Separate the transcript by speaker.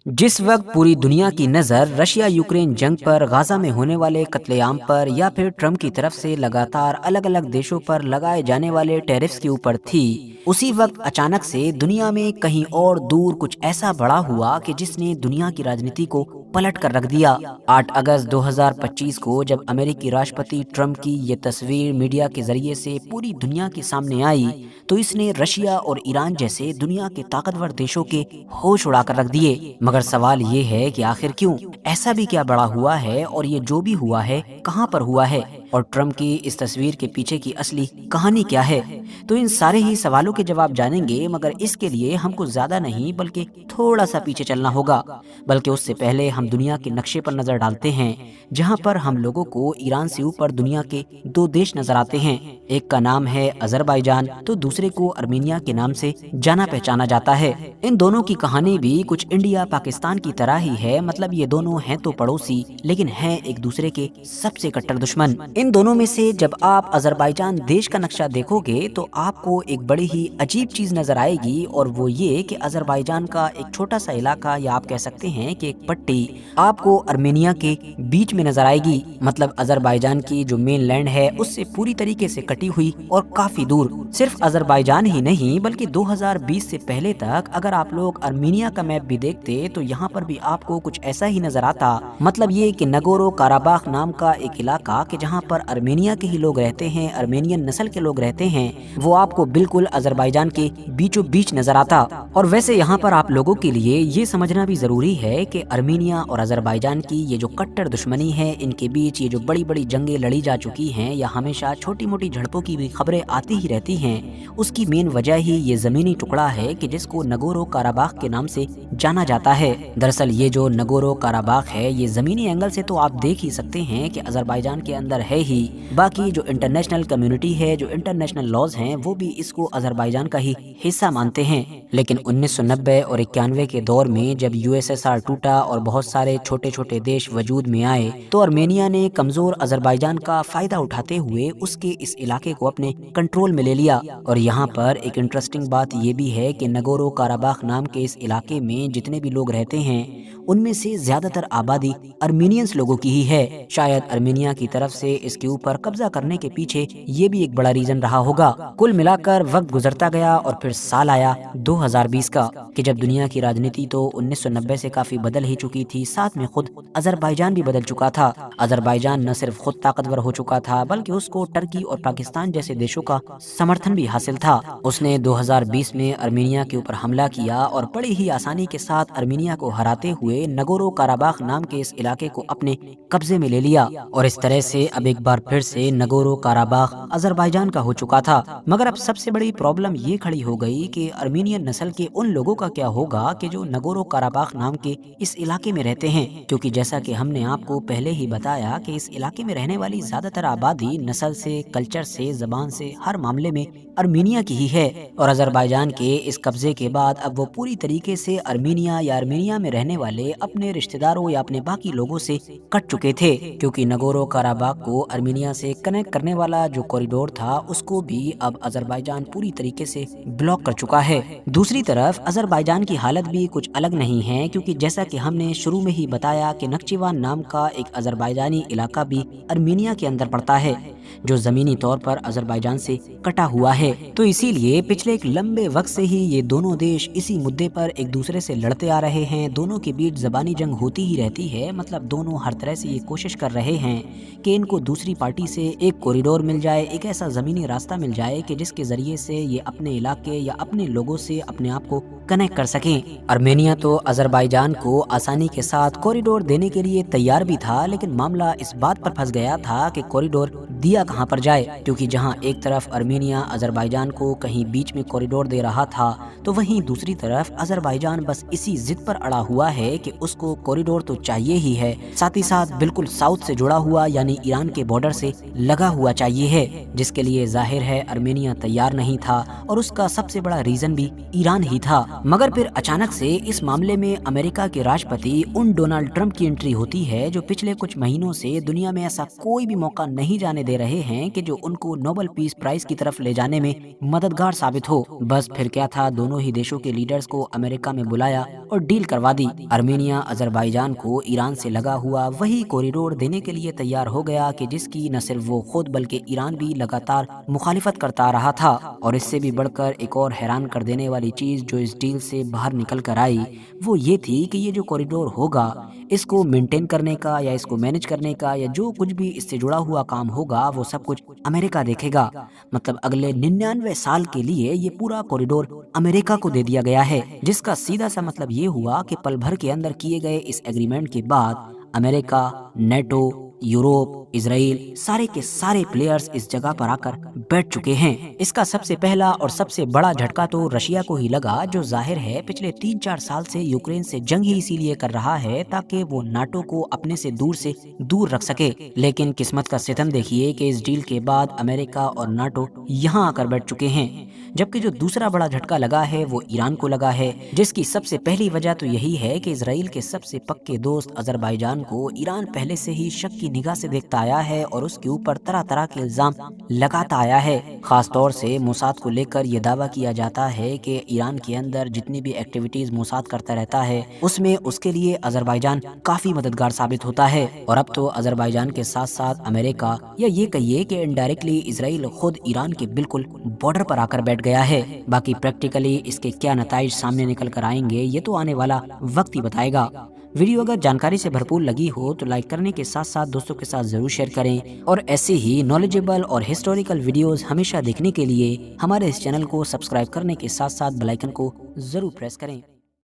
Speaker 1: जिस वक्त पूरी दुनिया की नज़र रशिया यूक्रेन जंग पर, गाजा में होने वाले कत्लेआम पर या फिर ट्रम्प की तरफ से लगातार अलग अलग देशों पर लगाए जाने वाले टैरिफ्स के ऊपर थी, उसी वक्त अचानक से दुनिया में कहीं और दूर कुछ ऐसा बड़ा हुआ कि जिसने दुनिया की राजनीति को पलट कर रख दिया। 8 अगस्त 2025 को जब अमेरिकी राष्ट्रपति ट्रम्प की ये तस्वीर मीडिया के जरिए से पूरी दुनिया के सामने आई, तो इसने रशिया और ईरान जैसे दुनिया के ताकतवर देशों के होश उड़ा कर रख दिए। मगर सवाल ये है कि आखिर क्यों, ऐसा भी क्या बड़ा हुआ है, और ये जो भी हुआ है कहाँ पर हुआ है, और ट्रम्प की इस तस्वीर के पीछे की असली कहानी क्या है। तो इन सारे ही सवालों के जवाब जानेंगे, मगर इसके लिए हमको ज्यादा नहीं बल्कि थोड़ा सा पीछे चलना होगा। बल्कि उससे पहले हम दुनिया के नक्शे पर नजर डालते हैं, जहां पर हम लोगों को ईरान से ऊपर दुनिया के दो देश नजर आते हैं। एक का नाम है अजरबैजान, तो दूसरे को अर्मेनिया के नाम से जाना पहचाना जाता है। इन दोनों की कहानी भी कुछ इंडिया पाकिस्तान की तरह ही है, मतलब ये दोनों हैं तो पड़ोसी, लेकिन हैं एक दूसरे के सबसे कट्टर दुश्मन। इन दोनों में से जब आप अजरबैजान देश का नक्शा देखोगे तो आपको एक बड़ी ही अजीब चीज नजर आएगी, और वो ये कि अजरबैजान का एक छोटा सा इलाका, या आप कह सकते हैं कि एक पट्टी, आपको अर्मेनिया के बीच में नजर आएगी। मतलब अजरबैजान की जो मेन लैंड है उससे पूरी तरीके से कटी हुई और काफी दूर। सिर्फ अजरबैजान ही नहीं बल्कि 2020 से पहले तक अगर आप लोग अर्मेनिया का मैप भी देखते तो यहाँ पर भी आपको कुछ ऐसा ही नजर आता। मतलब ये कि नगोरो काराबाख नाम का एक इलाका कि जहाँ पर अर्मेनिया के ही लोग रहते हैं, अर्मेनियन नस्ल के लोग रहते हैं, वो आपको बिल्कुल अजरबैजान के बीचों बीच नजर आता। और वैसे यहाँ पर आप लोगों के लिए ये समझना भी जरूरी है कि अर्मेनिया और अजरबैजान की ये जो कट्टर दुश्मनी है, इनके बीच ये जो बड़ी बड़ी जंगें लड़ी जा चुकी हैं या हमेशा छोटी मोटी झड़पों की भी खबरें आती ही रहती हैं, उसकी मेन वजह ही ये जमीनी टुकड़ा है कि जिसको नगोरो काराबाख के नाम से जाना जाता है। दरअसल ये जो नगोरो काराबाख है, ये जमीनी एंगल से तो आप देख ही सकते हैं कि अजरबैजान के अंदर है ही। बाकी जो इंटरनेशनल कम्युनिटी है, जो इंटरनेशनल लॉज हैं, वो भी इसको अजरबैजान का ही हिस्सा मानते हैं। लेकिन 1990 और 91 के दौर में जब यूएसएसआर टूटा और बहुत सारे छोटे छोटे देश वजूद में आए, तो अर्मेनिया ने कमजोर अजरबैजान का फायदा उठाते हुए उसके इस इलाके को अपने कंट्रोल में ले लिया। और यहाँ पर एक इंटरेस्टिंग बात ये भी है कि नगोरो काराबाख नाम के इस इलाके में जितने भी लोग रहते हैं, उनमें से ज्यादातर आबादी अर्मेनियंस लोगों की ही है। शायद अर्मेनिया की तरफ से इसके ऊपर कब्जा करने के पीछे ये भी एक बड़ा रीजन रहा होगा। कुल मिलाकर वक्त गुजरता गया और फिर साल आया 2020 का, कि जब दुनिया की राजनीति तो 1990 से काफी बदल ही चुकी थी, साथ में खुद अजरबैजान भी बदल चुका था। अजरबैजान न सिर्फ खुद ताकतवर हो चुका था बल्कि उसको टर्की और पाकिस्तान जैसे देशों का समर्थन भी हासिल था। उसने 2020 में अर्मेनिया के ऊपर हमला किया और बड़ी ही आसानी के साथ अर्मेनिया को हराते हुए नगोरो काराबाख नाम के इस इलाके को अपने कब्जे में ले लिया। और इस तरह से अब एक बार फिर से नगोरो काराबाख अजरबैजान का हो चुका था। मगर अब सबसे बड़ी प्रॉब्लम ये खड़ी हो गई कि अर्मेनियन नस्ल के उन लोगों का क्या होगा कि जो नगोरो काराबाख नाम के इस इलाके में रहते हैं, क्योंकि जैसा कि हमने आपको पहले ही बताया कि इस इलाके में रहने वाली ज्यादातर आबादी नस्ल से, कल्चर से, जबान से, हर मामले में अर्मेनिया की ही है। और अजरबैजान के इस कब्जे के बाद अब वो पूरी तरीके से अर्मेनिया या अर्मेनिया में रहने वाले अपने रिश्तेदारों या अपने बाकी लोगों से कट चुके थे, क्योंकि नगोरो काराबाख को अर्मेनिया से कनेक्ट करने वाला जो कॉरिडोर था उसको भी अब अजरबैजान पूरी तरीके से ब्लॉक कर चुका है। दूसरी तरफ अजरबैजान की हालत भी कुछ अलग नहीं है, क्योंकि जैसा कि हमने शुरू में ही बताया कि नक्चीवान नाम का एक अजरबैजानी इलाका भी अर्मेनिया के अंदर पड़ता है, जो जमीनी तौर पर अजरबैजान से कटा हुआ है। तो इसीलिए पिछले एक लंबे वक्त से ही ये दोनों देश इसी मुद्दे पर एक दूसरे से लड़ते आ रहे हैं। दोनों के बीच जबानी जंग होती ही रहती है। मतलब दोनों हर तरह से ये कोशिश कर रहे हैं कि इनको दूसरी पार्टी से एक कॉरिडोर मिल जाए, एक ऐसा जमीनी रास्ता मिल जाए कि जिसके जरिए से ये अपने इलाके या अपने लोगों से अपने आप को कनेक्ट कर सकें। अर्मेनिया तो अजरबैजान को आसानी के साथ कॉरिडोर देने के लिए तैयार भी था, लेकिन मामला इस बात पर फंस गया था कि कॉरिडोर दिया कहां पर जाए, क्योंकि जहां एक तरफ अर्मेनिया अजरबैजान को कहीं बीच में कॉरिडोर दे रहा था, तो वहीं दूसरी तरफ अजरबैजान बस इसी जिद पर अड़ा हुआ है कि उसको कॉरिडोर तो चाहिए ही है, साथ ही साथ बिल्कुल साउथ से जुड़ा हुआ यानी ईरान के बॉर्डर से लगा हुआ चाहिए है, जिसके लिए जाहिर है अर्मेनिया तैयार नहीं था, और उसका सबसे बड़ा रीजन भी ईरान ही था। मगर फिर अचानक से इस मामले में अमेरिका के राष्ट्रपति डोनाल्ड ट्रंप की एंट्री होती है, जो पिछले कुछ महीनों से दुनिया में ऐसा कोई भी मौका नहीं जाने दे रहे रहे हैं कि जो उनको नोबेल पीस प्राइज की तरफ ले जाने में मददगार साबित हो। बस फिर क्या था, दोनों ही देशों के लीडर्स को अमेरिका में बुलाया और डील करवा दी। आर्मेनिया अजरबैजान को ईरान से लगा हुआ वही कॉरिडोर देने के लिए तैयार हो गया कि जिसकी न सिर्फ वो खुद बल्कि ईरान भी लगातार मुखालिफत करता रहा था। और इससे भी बढ़कर एक और हैरान कर देने वाली चीज जो इस डील से बाहर निकल कर आई वो ये थी कि ये जो कॉरिडोर होगा इसको मेंटेन करने का या इसको मैनेज करने का या जो कुछ भी इससे जुड़ा हुआ काम होगा वो सब कुछ अमेरिका देखेगा। मतलब अगले 99 साल के लिए ये पूरा कॉरिडोर अमेरिका को दे दिया गया है, जिसका सीधा सा मतलब ये हुआ कि पल भर के अंदर किए गए इस एग्रीमेंट के बाद अमेरिका, नेटो, यूरोप, इजराइल सारे के सारे प्लेयर्स इस जगह पर आकर बैठ चुके हैं। इसका सबसे पहला और सबसे बड़ा झटका तो रशिया को ही लगा, जो जाहिर है पिछले 3-4 साल से यूक्रेन से जंग ही इसीलिए कर रहा है ताकि वो नाटो को अपने से दूर रख सके। लेकिन किस्मत का सितम देखिए कि इस डील के बाद अमेरिका और नाटो यहाँ आकर बैठ चुके हैं। जबकि जो दूसरा बड़ा झटका लगा है वो ईरान को लगा है, जिसकी सबसे पहली वजह तो यही है कि इजराइल के सबसे पक्के दोस्त अजरबैजान को ईरान पहले से ही शक की निगाह से देखता आया है और उसके ऊपर तरह तरह के इल्जाम लगाता आया है। खास तौर से मोसाद को लेकर यह दावा किया जाता है कि ईरान के अंदर जितनी भी एक्टिविटीज मोसाद करता रहता है उसमें उसके लिए अजरबैजान काफी मददगार साबित होता है। और अब तो अजरबैजान के साथ साथ अमेरिका या ये कहिए कि इनडायरेक्टली इजराइल खुद ईरान के बिल्कुल बॉर्डर पर आकर बैठ गया है। बाकी प्रैक्टिकली इसके क्या नताइज सामने निकल कर आएंगे ये तो आने वाला वक्त ही बताएगा। वीडियो अगर जानकारी से भरपूर लगी हो तो लाइक करने के साथ साथ दोस्तों के साथ जरूर शेयर करें और ऐसे ही नॉलेजेबल और हिस्टोरिकल वीडियोस हमेशा देखने के लिए हमारे इस चैनल को सब्सक्राइब करने के साथ साथ बेल आइकन को जरूर प्रेस करें।